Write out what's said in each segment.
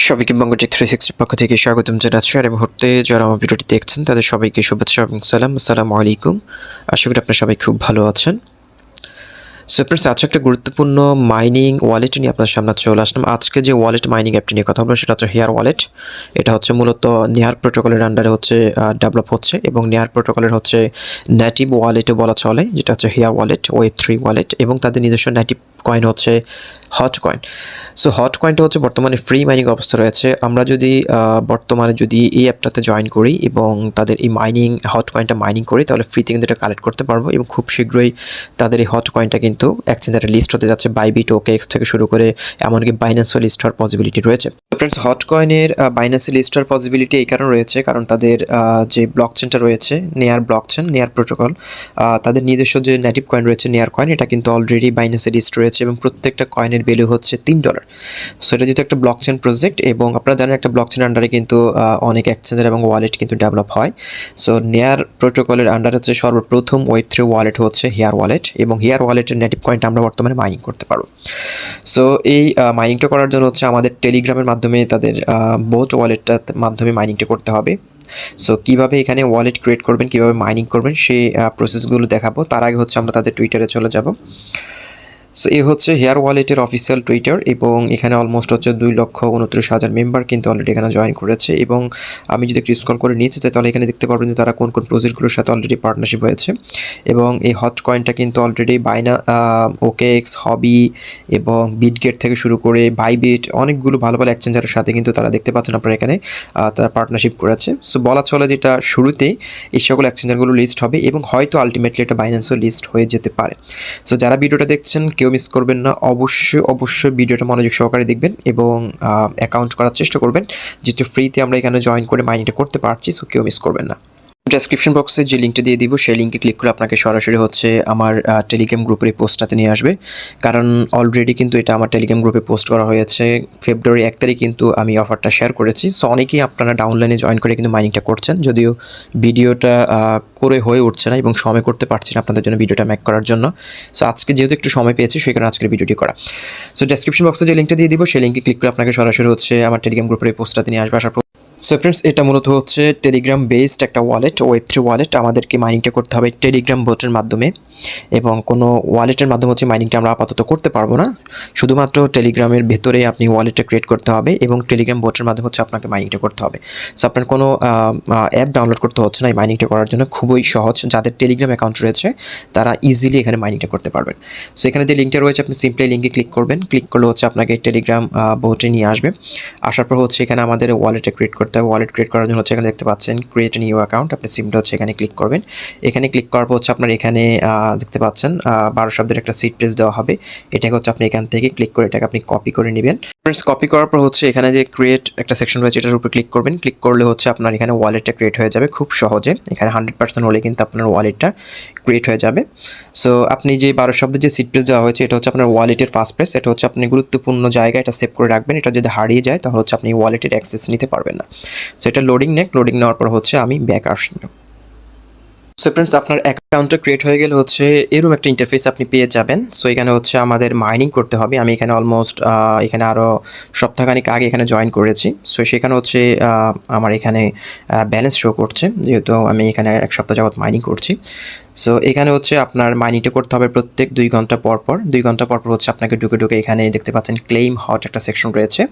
সবাইকে বঙ্গটেক 360 পক্ষ থেকে স্বাগতম জানাচ্ছি। আর এই মুহূর্তে যারা আমার ভিডিওটি দেখছেন তাদের সবাইকে শুভেচ্ছা এবং সালাম। আসসালামু আলাইকুম। আশা করি আপনারা সবাই খুব ভালো আছেন। সো ফ্রেন্ডস, আজকে একটা গুরুত্বপূর্ণ মাইনিং ওয়ালেট নিয়ে আপনার সামনে চলে আসলাম। আজকে যে ওয়ালেট মাইনিং অ্যাপটি নিয়ে কথা বলবো সেটা হচ্ছে হেয়ার ওয়ালেট। এটা হচ্ছে মূলত নেয়ার প্রোটোকলের আন্ডারে হচ্ছে ডেভেলপ হচ্ছে এবং নেয়ার প্রোটোকলের হচ্ছে নেটিভ ওয়ালেটও বলা চলে, যেটা হচ্ছে হেয়ার ওয়ালেট, Web3 ওয়ালেট, এবং তাদের নিজস্ব নেটিভ কয়েন হচ্ছে হট কয়েন। সো হট কয়েনটা হচ্ছে বর্তমানে ফ্রি মাইনিং অবস্থা রয়েছে। আমরা যদি বর্তমানে যদি এই অ্যাপটাতে জয়েন করি এবং তাদের এই মাইনিং হট কয়েনটা মাইনিং করি, তাহলে ফ্রিতে কিন্তু এটা কালেক্ট করতে পারবো এবং খুব শীঘ্রই তাদের এই হট কয়েনটা কিন্তু এক্সচেঞ্জারে লিস্ট হতে যাচ্ছে। বাইবিট, ওকেএক্স থেকে শুরু করে এমনকি বাইন্যান্সও লিস্ট হওয়ার পসিবিলিটি রয়েছে। ফ্রেন্ডস, হট কয়েনের বাইন্যান্সে লিস্ট হওয়ার পসিবিলিটি এই কারণে রয়েছে কারণ তাদের যে ব্লকচেনটা রয়েছে, নেয়ার ব্লকচেন, নেয়ার প্রোটোকল, তাদের নিজস্ব যে নেটিভ কয়েন রয়েছে নেয়ার কয়েন, এটা কিন্তু অলরেডি বাইন্যান্সে লিস্ট রয়েছে এবং প্রত্যেকটা কয়েনের ভ্যালু হচ্ছে $3। সো এটা যেহেতু একটা ব্লকচেন প্রজেক্ট এবং আপনারা জানেন একটা ব্লকচেন আন্ডারে কিন্তু অনেক এক্সচেঞ্জার এবং ওয়ালেট কিন্তু ডেভেলপ হয়। সো নেয়ার প্রোটোকলের আন্ডারে হচ্ছে সর্বপ্রথম Web3 ওয়ালেট হচ্ছে হেয়ার ওয়ালেট এবং হেয়ার ওয়ালেটের নেটিভ কয়েনটা আমরা বর্তমানে মাইনিং করতে পারবো। সো এই মাইনিংটা করার জন্য হচ্ছে আমাদের টেলিগ্রামের মাধ্যমে তাদের বোট ওয়ালেটটার মাধ্যমে মাইনিংটা করতে হবে। সো কীভাবে এখানে ওয়ালেট ক্রিয়েট করবেন, কীভাবে মাইনিং করবেন সেই প্রসেসগুলো দেখাবো। তার আগে হচ্ছে আমরা তাদের টুইটারে চলে যাব। সো এই হচ্ছে হেয়ার ওয়ালেটের অফিসিয়াল টুইটার এবং এখানে অলমোস্ট হচ্ছে 2,29,000 মেম্বার কিন্তু অলরেডি এখানে জয়েন করেছে। এবং আমি যদি একটু স্ক্রল করে নিচে যাই তাহলে এখানে দেখতে পারবেন যে তারা কোন কোন প্রজেক্টগুলোর সাথে অলরেডি পার্টনারশিপ হয়েছে। এবং এই হট কয়েনটা কিন্তু অলরেডি ওকেএক্স, হবি এবং বিটগেট থেকে শুরু করে বাইবিট, অনেকগুলো ভালো ভালো এক্সচেঞ্জারের সাথে কিন্তু তারা দেখতে পাচ্ছেন আপনারা এখানে তারা পার্টনারশিপ করেছে। সো বলা চলে যেটা শুরুতেই এই সকল এক্সচেঞ্জারগুলো লিস্ট হবে এবং হয়তো আলটিমেটলি এটা বাইন্যান্সও লিস্ট হয়ে যেতে পারে। সো যারা ভিডিওটা দেখছেন কেউ মিস করবেন না, অবশ্যই ভিডিওটা মনোযোগ সহকারে দেখবেন এবং অ্যাকাউন্ট করার চেষ্টা করবেন, যেহেতু ফ্রিতে আমরা এখানে জয়েন করে মাইনিংটা করতে পারছি। সো কেউ মিস করবেন না। ডেসক্রিপশন বক্সে যে লিঙ্কটা দিয়ে দিব সেই লিঙ্কে ক্লিক করে আপনাকে সরাসরি হচ্ছে আমার টেলিগ্রাম গ্রুপের এই পোস্টটাতে নিয়ে আসবে, কারণ অলরেডি কিন্তু এটা আমার টেলিগ্রাম গ্রুপে পোস্ট করা হয়েছে। ফেব্রুয়ারি 1 তারিখ কিন্তু আমি অফারটা শেয়ার করেছি। সো অনেকেই আপনারা ডাউনলাইনে জয়েন করে কিন্তু মাইনিংটা করছেন, যদিও ভিডিওটা করে হয়ে উঠছে না এবং সময় করতে পারছি না আপনাদের জন্য ভিডিওটা মেক করার জন্য। সো আজকে যেহেতু একটু সময় পেয়েছি সেই কারণে আজকের ভিডিওটি করা। সো ডেসক্রিপশন বক্সে যে লিঙ্কটা দিয়ে দিব সেই লিঙ্কে ক্লিক করে আপনাকে সরাসরি হচ্ছে আমার টেলিগ্রাম গ্রুপের এই পোস্টটাতে নিয়ে আসবে। সো ফ্রেন্ডস, এটা মূলত হচ্ছে টেলিগ্রাম বেসড একটা ওয়ালেট, Web3 ওয়ালেট। আমাদেরকে মাইনিংটা করতে হবে টেলিগ্রাম বোটের মাধ্যমে এবং কোনো ওয়ালেটের মাধ্যমে হচ্ছে মাইনিংটা আমরা আপাতত করতে পারবো না। শুধুমাত্র টেলিগ্রামের ভেতরে আপনি ওয়ালেটটা ক্রিয়েট করতে হবে এবং টেলিগ্রাম বোটের মাধ্যমে হচ্ছে আপনাকে মাইনিংটা করতে হবে। সো আপনার কোনো অ্যাপ ডাউনলোড করতে হচ্ছে না এই মাইনিংটা করার জন্য, খুবই সহজ। যাদের টেলিগ্রাম অ্যাকাউন্ট রয়েছে তারা ইজিলি এখানে মাইনিংটা করতে পারবেন। সো এখানে যে লিঙ্কটা রয়েছে আপনি সিম্পলি লিঙ্কে ক্লিক করবেন, ক্লিক করলে হচ্ছে আপনাকে টেলিগ্রাম বোটে নিয়ে আসবে। আসার পর হচ্ছে এখানে আমাদের ওয়ালেটটা ক্রিয়েট করতে হবে। ওয়ালেট ক্রিয়েট করার জন্য হচ্ছে এখানে দেখতে পাচ্ছেন ক্রিয়েট নিউ অ্যাকাউন্ট, আপনি সিম্পলি হচ্ছে এখানে ক্লিক করবেন। এখানে ক্লিক করার পর হচ্ছে আপনার এখানে দেখতে পাচ্ছেন 12 শব্দের একটা সিট পেজ দেওয়া হবে। এটাকে হচ্ছে আপনি এখান থেকে ক্লিক করে এটাকে আপনি কপি করে নেবেন। ফ্রেন্ডস, কপি করার পর হচ্ছে এখানে যে ক্রিয়েট একটা সেকশন রয়েছে এটার উপর ক্লিক করবেন। ক্লিক করলে হচ্ছে আপনার এখানে ওয়ালেটটা ক্রিয়েট হয়ে যাবে খুব সহজে। এখানে 100% হলে কিন্তু আপনার ওয়ালেটটা ক্রিয়েট হয়ে যাবে। সো আপনি যে 12 শব্দের যে সিট পেজ দেওয়া হয়েছে এটা হচ্ছে আপনার ওয়ালেটের ফার্স্ট পেজ। এটা হচ্ছে আপনি গুরুত্বপূর্ণ জায়গায় এটা সেভ করে রাখবেন। এটা যদি হারিয়ে যায় তাহলে হচ্ছে আপনি ওয়ালেটের অ্যাক্সেস নিতে পারবেন না। সো এটা লোডিং নেওয়ার পর হচ্ছে আমি ব্যাক আসবো। সো ফ্রেন্ডস, আপনার অ্যাকাউন্টটা ক্রিয়েট হয়ে গেলে হচ্ছে এরকম একটা ইন্টারফেস আপনি পেয়ে যাবেন। সো এখানে হচ্ছে আমাদের মাইনিং করতে হবে। আমি এখানে অলমোস্ট এখানে আরও সপ্তাহখানিক আগে এখানে জয়েন করেছি। সো সেখানে হচ্ছে আমার এখানে ব্যালেন্স শো করছে, যেহেতু আমি এখানে 1 সপ্তাহ যাবত মাইনিং করছি। সো এখানে হচ্ছে আপনার মাইনিংটা করতে হবে প্রত্যেক 2 ঘন্টা পর পর। 2 ঘন্টা পর হচ্ছে আপনাকে ঢুকে এখানে দেখতে পাচ্ছেন ক্লেম হট একটা সেকশন রয়েছে।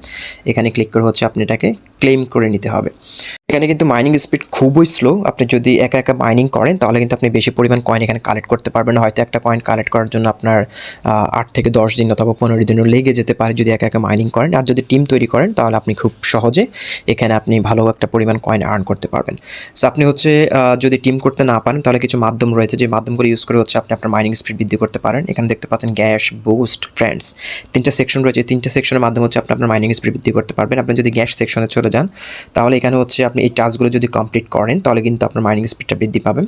এখানে ক্লিক করে হচ্ছে আপনি এটাকে ক্লেম করে নিতে হবে। এখানে কিন্তু মাইনিং স্পিড খুবই স্লো। আপনি যদি একা মাইনিং করেন তাহলে কিন্তু আপনি বেশি পরিমাণ কয়েন এখানে কালেক্ট করতে পারবেন না। হয়তো একটা কয়েন কালেক্ট করার জন্য আপনার 8 থেকে 10 দিন অথবা 15 দিনও লেগে যেতে পারে যদি একা মাইনিং করেন। আর যদি টিম তৈরি করেন তাহলে আপনি খুব সহজে এখানে আপনি ভালো একটা পরিমাণ কয়েন আর্ন করতে পারবেন। সো আপনি হচ্ছে যদি টিম করতে না পারেন তাহলে কিছু মাধ্যম রয়েছে, যে মাধ্যমগুলো ইউজ করে হচ্ছে আপনি আপনার মাইনিং স্পিড বৃদ্ধি করতে পারেন। এখানে দেখতে পাচ্ছেন গ্যাস, বুস্ট, ফ্রেন্ডস, 3টা সেকশন রয়েছে। 3টা সেকশনের মাধ্যমে হচ্ছে আপনি আপনার মাইনিং স্পিড বৃদ্ধি করতে পারবেন। আপনি যদি গ্যাস সেকশনে চলে যান তাহলে এখানে হচ্ছে আপনি এই টাস্কগুলো যদি কমপ্লিট করেন তাহলে কিন্তু আপনার মাইনিং স্পিডটা বৃদ্ধি পাবেন।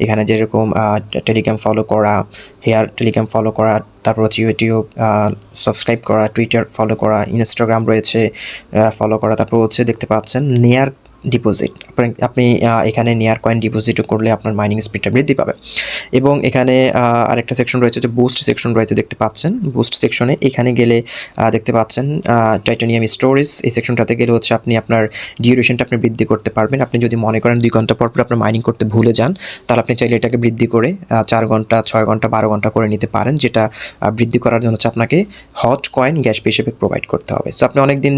এখানে যেরকম টেলিগ্রাম ফলো করা, টেলিগ্রাম ফলো করা, তারপর হচ্ছে ইউটিউব সাবস্ক্রাইব করা, টুইটার ফলো করা, ইনস্টাগ্রাম রয়েছে ফলো করা, তারপর হচ্ছে দেখতে পাচ্ছেন নেয়ার ডিপোজিট, আপনি এখানে নেয়ার কয়েন ডিপোজিটও করলে আপনার মাইনিং স্পিডটা বৃদ্ধি পাবে। এবং এখানে আরেকটা সেকশন রয়েছে, যে বুস্ট সেকশন রয়েছে, দেখতে পাচ্ছেন বুস্ট সেকশনে এখানে গেলে দেখতে পাচ্ছেন টাইটানিয়াম স্টোরেজ, এই সেকশনটাতে গেলে হচ্ছে আপনি আপনার ডিউরেশনটা আপনি বৃদ্ধি করতে পারবেন। আপনি যদি মনে করেন 2 ঘন্টা পর আপনার মাইনিং করতে ভুলে যান, তাহলে আপনি চাইলে এটাকে বৃদ্ধি করে 4 ঘন্টা, 6 ঘন্টা, 12 ঘন্টা করে নিতে পারেন, যেটা বৃদ্ধি করার জন্য হচ্ছে আপনাকে হট কয়েন গ্যাস ফি হিসেবে প্রোভাইড করতে হবে। সো আপনি অনেক দিন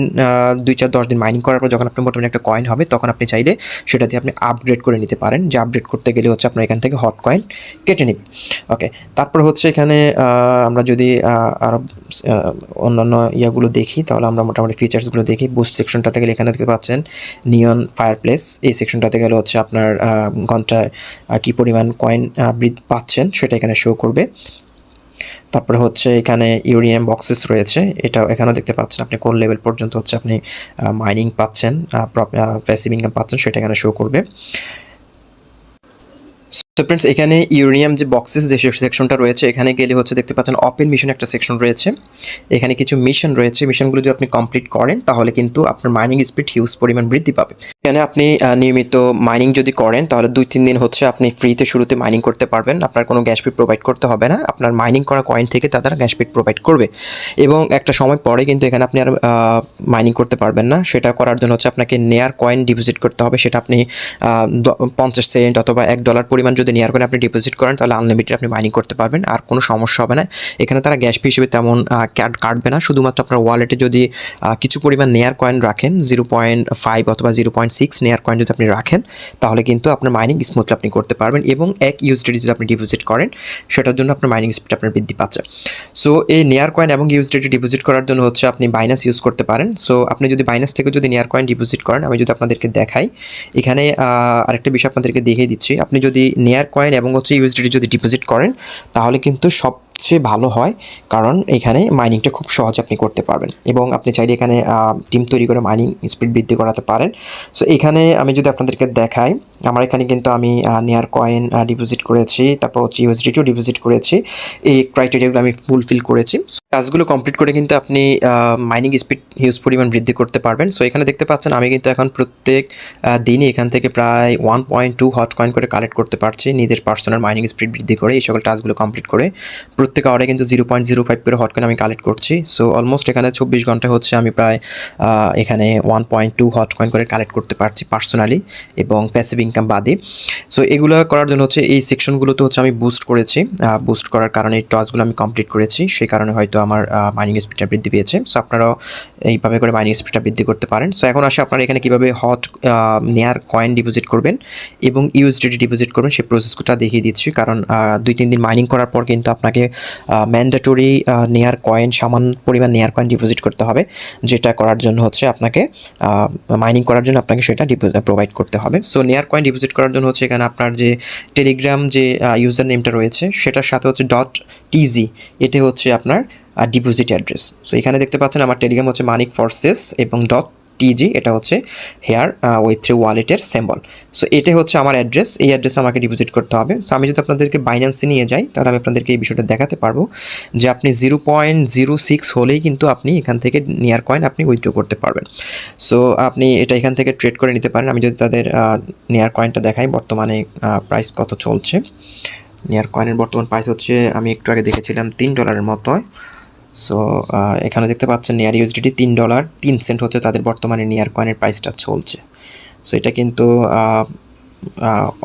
2, 4, 10 দিন মাইনিং করার পর যখন আপনার মোটামুটি একটা কয়েন হবে, তখন আপনি চাইলে সেটা দিয়ে আপনি আপগ্রেড করে নিতে পারেন, যে আপগ্রেড করতে গেলে হচ্ছে আপনার এখান থেকে হট কয়েন কেটে নেবে। ওকে, তারপর হচ্ছে এখানে আমরা যদি আরও অন্যান্য ইয়াগুলো দেখি, তাহলে আমরা মোটামুটি ফিচার্সগুলো দেখি। বুস্ট সেকশনটাতে গেলে এখানে দেখতে পাচ্ছেন নিয়ন ফায়ারপ্লেস, এই সেকশনটাতে গেলে হচ্ছে আপনার ঘন্টায় কী পরিমাণ কয়েন পাচ্ছেন সেটা এখানে শো করবে। তারপরে হচ্ছে এখানে ইউরিয়াম বক্সেস রয়েছে, এটাও এখানেও দেখতে পাচ্ছেন আপনি কোন লেভেল পর্যন্ত হচ্ছে আপনি মাইনিং পাচ্ছেন, প্যাসিভ ইনকাম পাচ্ছেন, সেটা এখানে শো করবে। সো ফ্রেন্ডস, এখানে ইউরেনিয়াম যে বক্সেস যে সেকশনটা রয়েছে, এখানে গেলে হচ্ছে দেখতে পাচ্ছেন ওপেন মিশন একটা সেকশন রয়েছে। এখানে কিছু মিশন রয়েছে, মিশনগুলো যদি আপনি কমপ্লিট করেন তাহলে কিন্তু আপনার মাইনিং স্পিড হিউজ পরিমাণ বৃদ্ধি পাবে। এখানে আপনি নিয়মিত মাইনিং যদি করেন তাহলে 2-3 দিন হচ্ছে আপনি ফ্রিতে শুরুতে মাইনিং করতে পারবেন, আপনার কোনো গ্যাস ফি প্রোভাইড করতে হবে না, আপনার মাইনিং করা কয়েন থেকে তারা গ্যাস ফি প্রোভাইড করবে। এবং একটা সময় পরে কিন্তু এখানে আপনি আর মাইনিং করতে পারবেন না, সেটা করার জন্য হচ্ছে আপনাকে নেয়ার কয়েন ডিপোজিট করতে হবে। সেটা আপনি 50 সেন্ট অথবা $1 পরিমাণ যদি নেয়ার কয়েন আপনি ডিপোজিট করেন, তাহলে আনলিমিটেড আপনি মাইনিং করতে পারবেন, আর কোনো সমস্যা হবে না। এখানে তারা গ্যাস ফি হিসেবে তেমন কাটবে না, শুধুমাত্র আপনার ওয়ালেটে যদি কিছু পরিমাণ নেয়ার কয়েন রাখেন, 0.5 অথবা 0.6 নেয়ার কয়েন যদি আপনি রাখেন, তাহলে কিন্তু আপনার মাইনিং স্মুথলি আপনি করতে পারবেন। এবং 1 USDT যদি আপনি ডিপোজিট করেন, সেটার জন্য আপনার মাইনিং স্পিড আপনার বৃদ্ধি পাচ্ছে। সো এই নেয়ার কয়েন এবং USDT ডিপোজিট করার জন্য হচ্ছে আপনি বাইনান্স ইউজ করতে পারেন। সো আপনি যদি বাইনান্স থেকে যদি নেয়ার কয়েন ডিপোজিট করেন, আমি যদি আপনাদেরকে দেখাই, এখানে আরেকটা বিষয় আপনাদেরকে দেখিয়ে দিচ্ছি। আপনি যদি নেয়ার কয়েন এবং হচ্ছে USDT যদি ডিপোজিট করেন, তাহলে কিন্তু সবচেয়ে ভালো হয়, কারণ এখানে মাইনিংটা খুব সহজে আপনি করতে পারবেন এবং আপনি চাইলে এখানে টিম তৈরি করে মাইনিং স্পিড বৃদ্ধি করাতে পারেন। সো এখানে আমি যদি আপনাদেরকে দেখাই, আমার এখানে কিন্তু আমি নেয়ার কয়েন ডিপোজিট করেছি, তারপর হচ্ছে USDTও ডিপোজিট করেছি, এই ক্রাইটেরিয়াগুলো আমি ফুলফিল করেছি। কাজগুলো কমপ্লিট করে কিন্তু আপনি মাইনিং স্পিড হিউজ পরিমাণ বৃদ্ধি করতে পারবেন। সো এখানে দেখতে পাচ্ছেন আমি কিন্তু এখন প্রত্যেক দিনই এখান থেকে প্রায় 1.2 হট কয়েন করে কালেক্ট করতে পারছি, নিজের পার্সোনাল মাইনিং স্পিড বৃদ্ধি করে এই সকল টাস্কগুলো কমপ্লিট করে। প্রত্যেক আওয়ারে কিন্তু 0.05 করে হট কয়েন আমি কালেক্ট করছি। সো অলমোস্ট এখানে 24 ঘন্টা হচ্ছে আমি প্রায় এখানে 1.2 হট কয়েন করে কালেক্ট করতে পারছি পার্সোনালি এবং প্যাসিভ ইনকাম বাদে। সো এগুলো করার জন্য হচ্ছে এই সেকশনগুলোতে হচ্ছে আমি বুস্ট করেছি, বুস্ট করার কারণে এই টাস্কগুলো আমি কমপ্লিট করেছি, সেই কারণে হয়তো আমার মাইনিং স্পিডটা বৃদ্ধি পেয়েছে। সো আপনারাও এইভাবে করে মাইনিং স্পিডটা বৃদ্ধি করতে পারেন। সো এখন আসে আপনারা এখানে কীভাবে হট নেয়ার কয়েন ডিপোজিট করবেন এবং USDT ডিপোজিট করবেন, সেই প্রসেসটা দেখিয়ে দিচ্ছি। কারণ 2-3 দিন মাইনিং করার পর কিন্তু আপনাকে ম্যান্ডেটরি নেয়ার কয়েন, সামান্য পরিমাণ নেয়ার কয়েন ডিপোজিট করতে হবে, যেটা করার জন্য হচ্ছে আপনাকে মাইনিং করার জন্য আপনাকে সেটা প্রোভাইড করতে হবে। সো নেয়ার কয়েন ডিপোজিট করার জন্য হচ্ছে এখানে আপনার যে টেলিগ্রাম যে ইউজার নেমটা রয়েছে, সেটার সাথে হচ্ছে .tg, এটা হচ্ছে আপনার ডিপোজিট অ্যাড্রেস। সো এখানে দেখতে পাচ্ছেন আমার টেলিগ্রাম হচ্ছে মানিক ফরসেস এবং .tg, এটা হচ্ছে হেয়ার Web3 ওয়ালেটের সিম্বল। সো এটা হচ্ছে আমার অ্যাড্রেস, এই অ্যাড্রেসে আমাকে ডিপোজিট করতে হবে। সো আমি যদি আপনাদেরকে বাইন্যান্সে নিয়ে যাই, তাহলে আমি আপনাদেরকে এই বিষয়টা দেখাতে পারবো যে আপনি 0.06 হলেই কিন্তু আপনি এখান থেকে নেয়ার কয়েন আপনি উইথড্র করতে পারবেন। সো আপনি এটা এখান থেকে ট্রেড করে নিতে পারেন। আমি যদি তাদের নেয়ার কয়েনটা দেখাই, বর্তমানে প্রাইস কত চলছে। নেয়ার কয়েনের বর্তমান প্রাইস হচ্ছে, আমি একটু আগে দেখেছিলাম $3 মতো। সো এখানে দেখতে পাচ্ছেন নেয়ার USDT $3.03 হচ্ছে তাদের বর্তমানে নেয়ার কয়েনের প্রাইসটা চলছে। সো এটা কিন্তু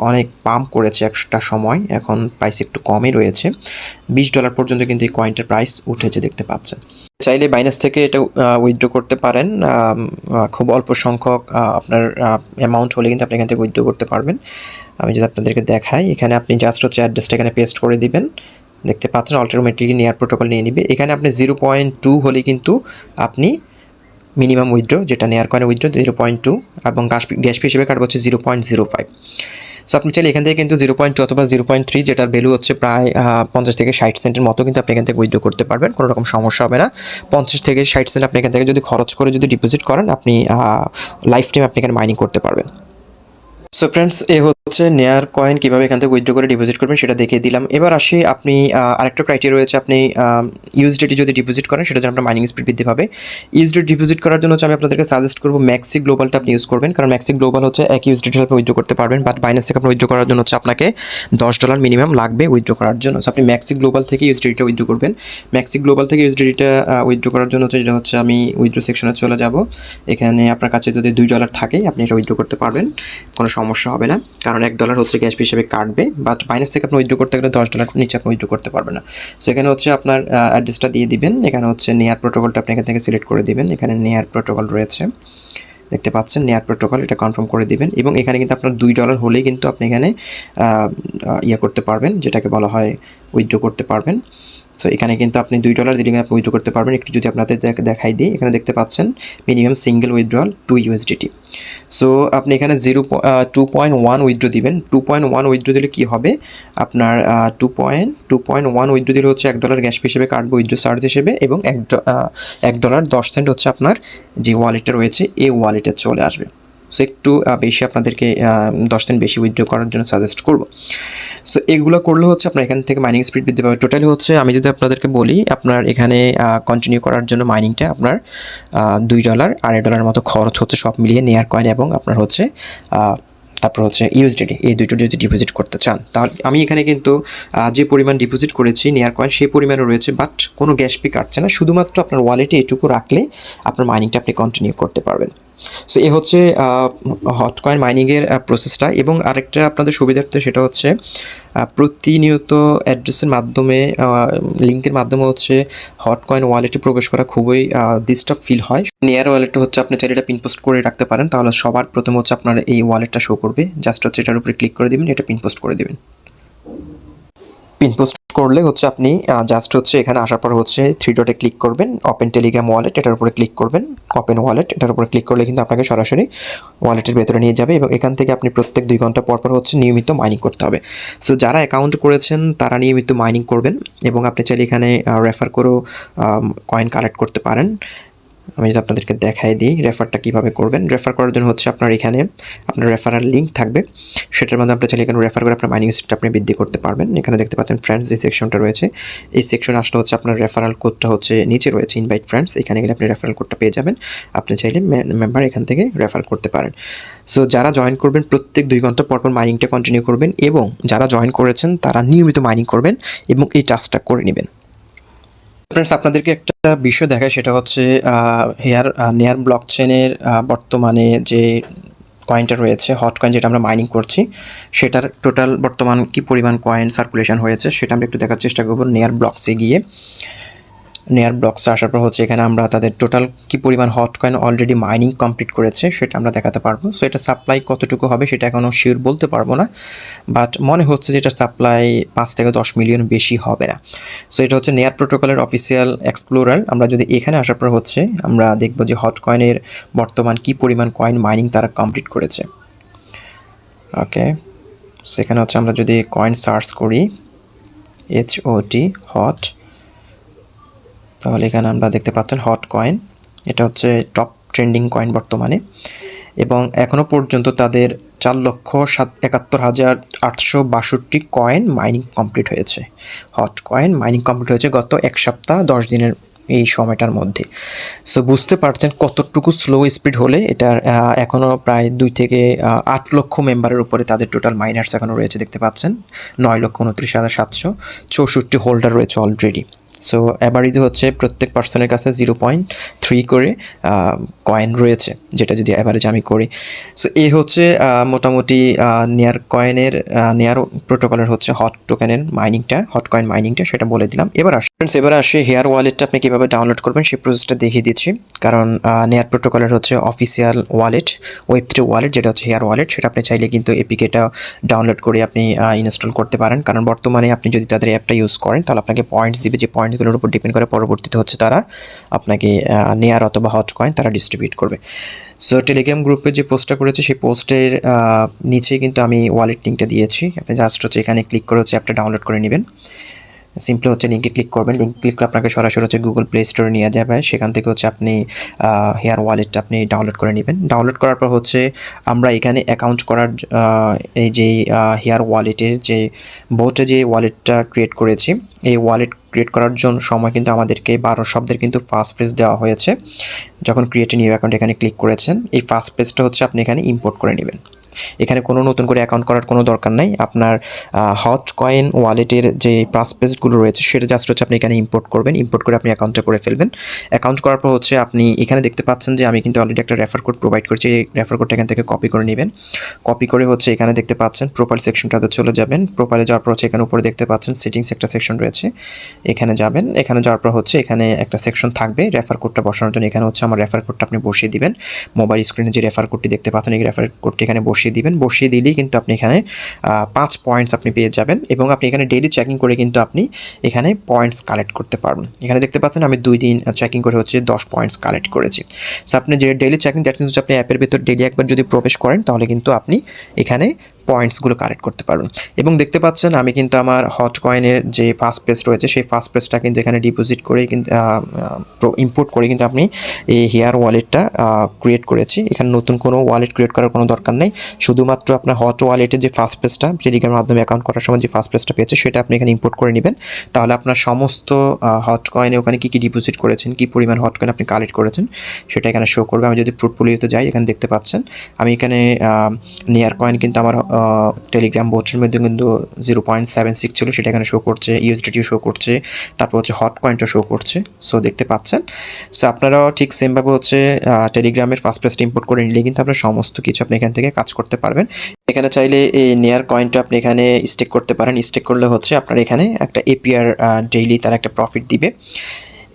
অনেক পাম্প করেছে একটা সময়, এখন প্রাইস একটু কমই রয়েছে, $20 পর্যন্ত কিন্তু এই কয়েনটার প্রাইস উঠেছে দেখতে পাচ্ছেন। চাইলে বাইনান্স থেকে এটা উইথড্র করতে পারেন, খুব অল্প সংখ্যক আপনার অ্যামাউন্ট হলে কিন্তু আপনি এখান থেকে উইথড্র করতে পারবেন। আমি যদি আপনাদেরকে দেখাই, এখানে আপনি জাস্ট হচ্ছে অ্যাড্রেসটা এখানে পেস্ট করে দিবেন, দেখতে পাচ্ছেন অটোমেটিকলি নেয়ার প্রোটোকল নিয়ে নিবে। এখানে আপনি 0.2 হলে কিন্তু আপনি মিনিমাম উইথড্র, যেটা নেয়ার কয়েন উইথড্র 0.2 এবং গ্যাস ফি হিসেবে কাটবে হচ্ছে 0.05। সো আপনি চাইলে এখান থেকে কিন্তু 0.2 অথবা 0.3, যেটার ভ্যালু হচ্ছে প্রায় 50 থেকে 60 সেন্টের মতো কিন্তু আপনি এখান থেকে উইথড্র করতে পারবেন, কোনো রকম সমস্যা হবে না। 50 থেকে 60 সেন্ট আপনি এখান থেকে যদি খরচ করে যদি ডিপোজিট করেন, আপনি লাইফ টাইম আপনি এখানে মাইনিং করতে পারবেন। সো ফ্রেন্ডস, হচ্ছে নেয়ার কয়েন কীভাবে এখান থেকে উইথড্র করে ডিপোজিট করবেন সেটা দেখিয়ে দিলাম। এবার আসি আপনি আরেকটা ক্রাইটেরিয়া রয়েছে, আপনি ইউএসডিটি যদি ডিপোজিট করেন সেটার জন্য আপনার মাইনিং স্পিড বৃদ্ধি পাবে। ইউএসডিটি ডিপোজিট করার জন্য হচ্ছে আমি আপনাদেরকে সাজেস্ট করবো ম্যাক্সি গ্লোবালটা আপনি ইউজ করবেন, কারণ ম্যাক্সি গ্লোবাল হচ্ছে এক ইউএসডিটি আপনি উইথড্র করতে পারবেন, বাট বাইন্যান্স থেকে আপনি উইথড্র করার জন্য হচ্ছে আপনাকে $10 মিনিমাম লাগবে উইথড্র করার জন্য। সো আপনি ম্যাক্সি গ্লোবাল থেকে ইউএসডিটিটা উইথড্র করবেন। ম্যাক্সি গ্লোবাল থেকে ইউএসডিটিটা উইথড্র করার জন্য হচ্ছে যেটা হচ্ছে আমি উইথড্র সেকশনে চলে যাব। এখানে আপনার কাছে যদি $2 থাকে আপনি এটা উইথড্র করতে পারবেন, কোনো সমস্যা হবে না, কারণ $1 হচ্ছে গ্যাস হিসেবে কাটবে। বাট বাইন্যান্স থেকে আপনি উইথড্র করতে গেলে $10 নিচে আপনি উইথড্র করতে পারবেন না। সো এখানে হচ্ছে আপনার অ্যাড্রেসটা দিয়ে দিবেন। এখানে হচ্ছে নেয়ার প্রোটোকলটা আপনি এখান থেকে সিলেক্ট করে দিবেন। এখানে নেয়ার প্রোটোকল রয়েছে, দেখতে পাচ্ছেন নেয়ার প্রোটোকল, এটা কনফার্ম করে দিবেন। এবং এখানে কিন্তু আপনার $2 হলেই কিন্তু আপনি এখানে করতে পারবেন, যেটাকে বলা হয় উইথড্র করতে পারবেন। সো এখানে কিন্তু আপনি $2 দিলে আপনি উইথড্র করতে পারবেন। একটু যদি আপনাদের দেখাই দিই, এখানে দেখতে পাচ্ছেন মিনিমাম সিঙ্গেল উইথড্রয়াল $2 সো আপনি এখানে 2.1 উইথড্র দিবেন। 2.1 উইথড্র দিলে কী হবে, আপনার 2.1 উইথড্র দিলে হচ্ছে $1 গ্যাস হিসেবে কাটবে উইথড্র চার্জ হিসেবে, এবং $1.10 হচ্ছে আপনার যে ওয়ালেটটা রয়েছে এই ওয়ালেটে চলে আসবে। সো একটু বেশি আপনাদেরকে 10 সেন্ট বেশি উইথড্র করার জন্য সাজেস্ট করব। সো এগুলো করলে হচ্ছে আপনার এখান থেকে মাইনিং স্পিড বৃদ্ধি পাবে। টোটালি হচ্ছে আমি যদি আপনাদেরকে বলি, আপনার এখানে কন্টিনিউ করার জন্য মাইনিংটা আপনার $2 $2.5 মতো খরচ হচ্ছে, সব মিলিয়ে নেয়ার কয়েন এবং আপনার হচ্ছে তারপর হচ্ছে ইউএসডিটি, এই দুটো যদি ডিপোজিট করতে চান। তাহলে আমি এখানে কিন্তু যে পরিমাণ ডিপোজিট করেছি নেয়ার কয়েন সেই পরিমাণও রয়েছে, বাট কোনো গ্যাস ফি কাটছে না, শুধুমাত্র আপনার ওয়ালেটে এটুকু রাখলে আপনার মাইনিংটা আপনি কন্টিনিউ করতে পারবেন। সো এ হচ্ছে হট কয়েন মাইনিংয়ের প্রসেসটা। এবং আরেকটা আপনাদের সুবিধার্থে সেটা হচ্ছে প্রতিনিয়ত অ্যাড্রেসের মাধ্যমে, লিঙ্কের মাধ্যমে হচ্ছে হট কয়েন ওয়ালেটে প্রবেশ করা খুবই ডিস্টার্ব ফিল হয়। নেয়ার ওয়ালেটটা হচ্ছে আপনি চাইলে এটা পিন পোস্ট করে রাখতে পারেন, তাহলে সবার প্রথমে হচ্ছে আপনার এই ওয়ালেটটা শো করবে। জাস্ট হচ্ছে এটার উপরে ক্লিক করে দেবেন, এটা পিন পোস্ট করে দেবেন। পিন পোস্ট করলে হচ্ছে আপনি জাস্ট হচ্ছে এখানে আসার পর হচ্ছে 3 ডটে ক্লিক করবেন, ওপেন টেলিগ্রাম ওয়ালেট, এটার উপরে ক্লিক করবেন, ওপেন ওয়ালেট, এটার উপরে ক্লিক করলে কিন্তু আপনাকে সরাসরি ওয়ালেটের ভেতরে নিয়ে যাবে। এবং এখান থেকে আপনি প্রত্যেক 2 ঘন্টা পর পর হচ্ছে নিয়মিত মাইনিং করতে হবে। সো যারা অ্যাকাউন্ট করেছেন তারা নিয়মিত মাইনিং করবেন, এবং আপনি চাইলে এখানে রেফার করেও কয়েন কালেক্ট করতে পারেন। আমি যদি আপনাদেরকে দেখাই দিই রেফারটা কীভাবে করবেন। রেফার করার জন্য হচ্ছে আপনার এখানে আপনার রেফারাল লিঙ্ক থাকবে, সেটার মধ্যে আপনি চাইলে এখানে রেফার করে আপনার মাইনিং স্পিডটা আপনি বৃদ্ধি করতে পারবেন। এখানে দেখতে পাচ্ছেন ফ্রেন্ডস যে সেকশনটা রয়েছে, এই সেকশনে আসলে হচ্ছে আপনার রেফারাল কোডটা হচ্ছে নিচে রয়েছে, ইনভাইট ফ্রেন্ডস, এখানে গেলে আপনি রেফারাল কোডটা পেয়ে যাবেন। আপনি চাইলে মেম্বার এখান থেকে রেফার করতে পারেন। সো যারা জয়েন করবেন প্রত্যেক 2 ঘন্টা পর পর মাইনিংটা কন্টিনিউ করবেন, এবং যারা জয়েন করেছেন তারা নিয়মিত মাইনিং করবেন এবং এই টাস্কটা করে নেবেন। ফ্রেন্ডস, আপনাদেরকে একটা বিষয় দেখায়, সেটা হচ্ছে নেয়ার ব্লক চেনের বর্তমানে যে কয়েনটা রয়েছে, হট কয়েন যেটা আমরা মাইনিং করছি, সেটার টোটাল বর্তমান কি পরিমাণ কয়েন সার্কুলেশন হয়েছে সেটা আমরা একটু দেখার চেষ্টা করব। নেয়ার ব্লকসে গিয়ে, নেয়ার ব্লকসে আসার পর হচ্ছে এখানে আমরা তাদের টোটাল কি পরিমাণ hot coin already mining complete করেছে সেটা আমরা দেখাতে পারবো। সো এটা সাপ্লাই কতটুকু হবে সেটা এখনও শিওর বলতে পারবো না, বাট মনে হচ্ছে যে এটা সাপ্লাই 5 থেকে 10 মিলিয়ন বেশি হবে না। সো এটা হচ্ছে নেয়ার প্রোটোকলের অফিসিয়াল এক্সপ্লোরার। আমরা যদি এখানে আসার পর হচ্ছে আমরা দেখব যে হট কয়েনের বর্তমান কি পরিমাণ কয়েন মাইনিং তারা কমপ্লিট করেছে। ওকে, সেখানে হচ্ছে আমরা যদি কয়েন সার্চ করি HOT হট, তাহলে এখানে আমরা দেখতে পাচ্ছেন হট কয়েন, এটা হচ্ছে টপ ট্রেন্ডিং কয়েন বর্তমানে, এবং এখনও পর্যন্ত তাদের 4,71,862 কয়েন মাইনিং কমপ্লিট হয়েছে। হট কয়েন মাইনিং কমপ্লিট হয়েছে গত 1 সপ্তাহ 10 দিনের এই সময়টার মধ্যে। সো বুঝতে পারছেন কতটুকু স্লো স্পিড হলে এটার এখনও প্রায় 2 থেকে 8 লক্ষ মেম্বারের উপরে তাদের টোটাল মাইনার্স এখনও রয়েছে, দেখতে পাচ্ছেন 9,29,764 হোল্ডার রয়েছে অলরেডি। সো অ্যাভারেজে হচ্ছে প্রত্যেক পার্সনের কাছে 0.3 করে কয়েন রয়েছে, যেটা যদি অ্যাভারেজ আমি করি। সো এই হচ্ছে মোটামুটি নেয়ার কয়েনের নেয়ার প্রোটোকলের হচ্ছে হট টোকেনের মাইনিংটা, হট কয়েন মাইনিংটা সেটা বলে দিলাম। এবার আসে হেয়ার ওয়ালেটটা আপনি কীভাবে ডাউনলোড করবেন সেই প্রসেসটা দেখিয়ে দিচ্ছি। কারণ নেয়ার প্রোটোকলের হচ্ছে অফিসিয়াল ওয়ালেট, Web3 ওয়ালেট যেটা হচ্ছে হেয়ার ওয়ালেট, সেটা আপনি চাইলে কিন্তু এপিকেটা ডাউনলোড করে আপনি ইনস্টল করতে পারেন। কারণ বর্তমানে আপনি যদি তাদের অ্যাপটা ইউজ করেন তাহলে আপনাকে পয়েন্টস দিবে, যে পয়েন্টসগুলোর উপর ডিপেন্ড করে পরবর্তীতে হচ্ছে তারা আপনাকে নেয়ার অথবা হট কয়েন তারা ডিস্ট্রিবিউট করবে। সো টেলিগ্রাম গ্রুপে যে পোস্টটা করেছে সেই পোস্টের নিচেই কিন্তু আমি ওয়ালেট লিঙ্কটা দিয়েছি। আপনি জাস্ট হচ্ছে এখানে ক্লিক করে হচ্ছে অ্যাপটা ডাউনলোড করে নেবেন। সিম্পলি হচ্ছে লিঙ্কে ক্লিক করবেন। লিঙ্ক ক্লিক করে আপনাকে সরাসরি হচ্ছে গুগল প্লে স্টোরে নিয়ে যাবে। সেখান থেকে হচ্ছে আপনি হেয়ার ওয়ালেটটা আপনি ডাউনলোড করে নেবেন। ডাউনলোড করার পর হচ্ছে আমরা এখানে অ্যাকাউন্ট করার এই যে হেয়ার ওয়ালেটের যে বোটে যে ওয়ালেটটা ক্রিয়েট করেছি, এই ওয়ালেট ক্রিয়েট করার জন্য সময় কিন্তু আমাদেরকে 12 শব্দের কিন্তু ফার্স্ট পেজ দেওয়া হয়েছে। যখন ক্রিয়েট নিউ অ্যাকাউন্ট এখানে ক্লিক করেছেন, এই ফার্স্ট পেজটা হচ্ছে আপনি এখানে ইম্পোর্ট করে নেবেন। এখানে কোনো নতুন করে অ্যাকাউন্ট করার কোনো দরকার নাই। আপনার হট কয়েন ওয়ালেটের যে পাস পেজগুলো রয়েছে সেটা জাস্ট হচ্ছে আপনি এখানে ইম্পোর্ট করবেন। ইম্পোর্ট করে আপনি অ্যাকাউন্টটা করে ফেলবেন। অ্যাকাউন্ট করার পর হচ্ছে আপনি এখানে দেখতে পাচ্ছেন যে আমি কিন্তু অলরেডি একটা রেফার কোড প্রোভাইড করছি। এই রেফার কোডটা এখান থেকে কপি করে নেবেন। কপি করে হচ্ছে এখানে দেখতে পাচ্ছেন প্রোফাইল সেকশনটাতে চলে যাবেন। প্রোফাইলে যাওয়ার পর হচ্ছে এখানে উপরে দেখতে পাচ্ছেন সেটিংস একটা সেকশন রয়েছে, এখানে যাবেন। এখানে যাওয়ার পর হচ্ছে এখানে একটা সেকশন থাকবে রেফার কোডটা বসানোর জন্য। এখানে হচ্ছে আমার রেফার কোডটা আপনি বসিয়ে দিবেন। মোবাইল স্ক্রিনে যে রেফার কোডটি দেখতে পাচ্ছেন এই রেফার কোডটি এখানে বসিয়ে দিবেন। বসিয়ে দিলেই কিন্তু আপনি এখানে 5 পয়েন্টস আপনি পেয়ে যাবেন এবং আপনি এখানে ডেইলি চেকিং করে কিন্তু আপনি এখানে পয়েন্টস কালেক্ট করতে পারবেন। এখানে দেখতে পাচ্ছেন আমি 2 দিন চেকিং করে হচ্ছে 10 পয়েন্টস কালেক্ট করেছি। সো আপনি যে ডেইলি চেকিং দ্যাট মিনস আপনি অ্যাপের ভিতর ডেইলি একবার যদি প্রবেশ করেন তাহলে কিন্তু আপনি এখানে পয়েন্টসগুলো কালেক্ট করতে পারবেন। এবং দেখতে পাচ্ছেন আমি কিন্তু আমার হট কয়েনের যে ফার্স্ট পেজ রয়েছে সেই ফার্স্ট পেজটা কিন্তু এখানে ডিপোজিট করে কিন্তু ইম্পোর্ট করে কিন্তু আপনি এই হেয়ার ওয়ালেটটা ক্রিয়েট করেছি। এখানে নতুন কোনো ওয়ালেট ক্রিয়েট করার কোনো দরকার নেই। শুধুমাত্র আপনার হট ওয়ালেটের যে ফার্স্ট পেজটা টেলিগ্রামের মাধ্যমে অ্যাকাউন্ট করার সময় যে ফার্স্ট পেজটা পেয়েছে সেটা আপনি এখানে ইম্পোর্ট করে নেবেন। তাহলে আপনার সমস্ত হট কয়েনে ওখানে কী ডিপোজিট করেছেন, কী পরিমাণ হট কয়েন আপনি কালেক্ট করেছেন সেটা এখানে শো করবে। আমি যদি পোর্টফোলিওতে যাই এখানে দেখতে পাচ্ছেন আমি এখানে নেয়ার কয়েন কিন্তু আমার টেলিগ্রাম বোটের মধ্যে কিন্তু 0.76 ছিল, সেটা এখানে শো করছে। ইউএসডিটিও শো করছে, তারপর হচ্ছে হট কয়েনটা শো করছে। সো দেখতে পাচ্ছেন। সো আপনারাও ঠিক সেমভাবে হচ্ছে টেলিগ্রামের ফার্স্ট পেজটা ইম্পোর্ট করে নিলে কিন্তু আপনার সমস্ত কিছু আপনি এখান থেকে কাজ করতে পারবেন। এখানে চাইলে এই নেয়ার কয়েনটা আপনি এখানে স্টেক করতে পারেন। স্টেক করলে হচ্ছে আপনার এখানে একটা এপিআর ডেইলি তার একটা প্রফিট দিবে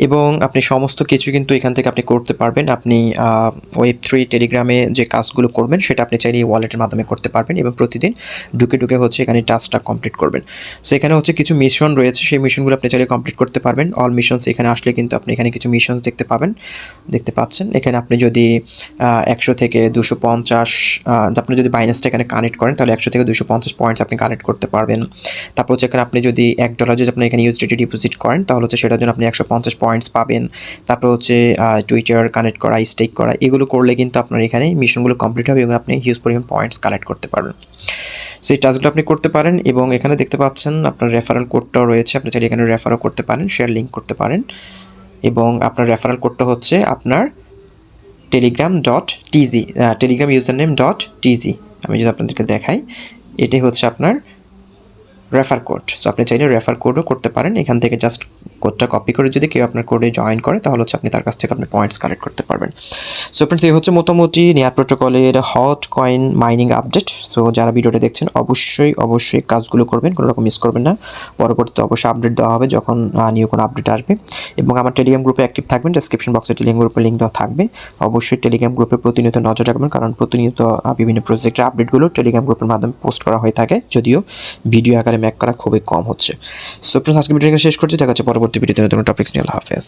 এবং আপনি সমস্ত কিছু কিন্তু এখান থেকে আপনি করতে পারবেন। আপনি Web3 টেলিগ্রামে যে কাজগুলো করবেন সেটা আপনি চাইলে এই ওয়ালেটের মাধ্যমে করতে পারবেন এবং প্রতিদিন ঢুকে হচ্ছে এখানে টাস্কটা কমপ্লিট করবেন। সো এখানে হচ্ছে কিছু মিশন রয়েছে, সেই মিশনগুলো আপনি চাইলে কমপ্লিট করতে পারবেন। অল মিশনস এখানে আসলে কিন্তু আপনি এখানে কিছু মিশনস দেখতে পাবেন, দেখতে পাচ্ছেন। এখানে আপনি যদি 100 থেকে 250 আপনি যদি বাইন্যান্সটা এখানে কানেক্ট করেন তাহলে 100 থেকে 250 পয়েন্টস আপনি কালেক্ট করতে পারবেন। তারপর হচ্ছে এখানে আপনি যদি $1 যদি আপনি এখানে ইউএসডিটি ডিপোজিট করেন তাহলে হচ্ছে সেটার জন্য আপনি 150 পয়েন্টস পাবেন। তারপর হচ্ছে টুইটার কানেক্ট করা, স্টেক করা, এগুলো করলে কিন্তু আপনার এখানে মিশনগুলো কমপ্লিট হবে এবং আপনি হিউজ পরিমাণ পয়েন্টস কালেক্ট করতে পারবেন। সেই টাস্কগুলো আপনি করতে পারেন এবং এখানে দেখতে পাচ্ছেন আপনার রেফারেল কোডটাও রয়েছে। আপনি চাইলে এখানে রেফারও করতে পারেন, শেয়ার লিঙ্ক করতে পারেন এবং আপনার রেফারেল কোডটা হচ্ছে আপনার telegram.tz Telegram user name .tz। আমি যদি আপনাদেরকে দেখাই, এটাই হচ্ছে আপনার রেফার কোড। সো আপনি চাইলে রেফার কোডও করতে পারেন। এখান থেকে জাস্ট কোডটা কপি করে যদি কেউ আপনার কোডে জয়েন করে তাহলে হচ্ছে আপনি তার কাছ থেকে আপনি পয়েন্টস কালেক্ট করতে পারবেন। সো ফ্রেন্ডস, এই হচ্ছে মোটামুটি নেয়ার প্রোটোকলের hot coin mining update. So যারা ভিডিওটা দেখছেন অবশ্যই কাজগুলো করবেন, কোনো রকম মিস করবেন না। পরবর্তীতে অবশ্যই আপডেট দেওয়া হবে যখন নিউ কোনো আপডেট আসবে এবং আমার টেলিগ্রাম গ্রুপে অ্যাক্টিভ থাকবেন। ডেসক্রিপশন বক্সে টেলিগ্রাম গ্রুপের লিঙ্ক দেওয়া থাকবে। অবশ্যই টেলিগ্রাম গ্রুপে প্রতিনিয়ত নজর রাখবেন কারণ প্রতিনিয়ত বিভিন্ন প্রজেক্টের আপডেটগুলো টেলিগ্রাম গ্রুপের মাধ্যমে পোস্ট করা হয়ে থাকে, যদিও ভিডিও আকারে মেক করা খুবই কম হচ্ছে। সো ফ্রেন্ডস, আজকে ভিডিওটা শেষ করছি। দেখা হচ্ছে পরবর্তী ভিডিওতে নতুন টপিকস নিয়ে। আল্লাহ হাফেজ।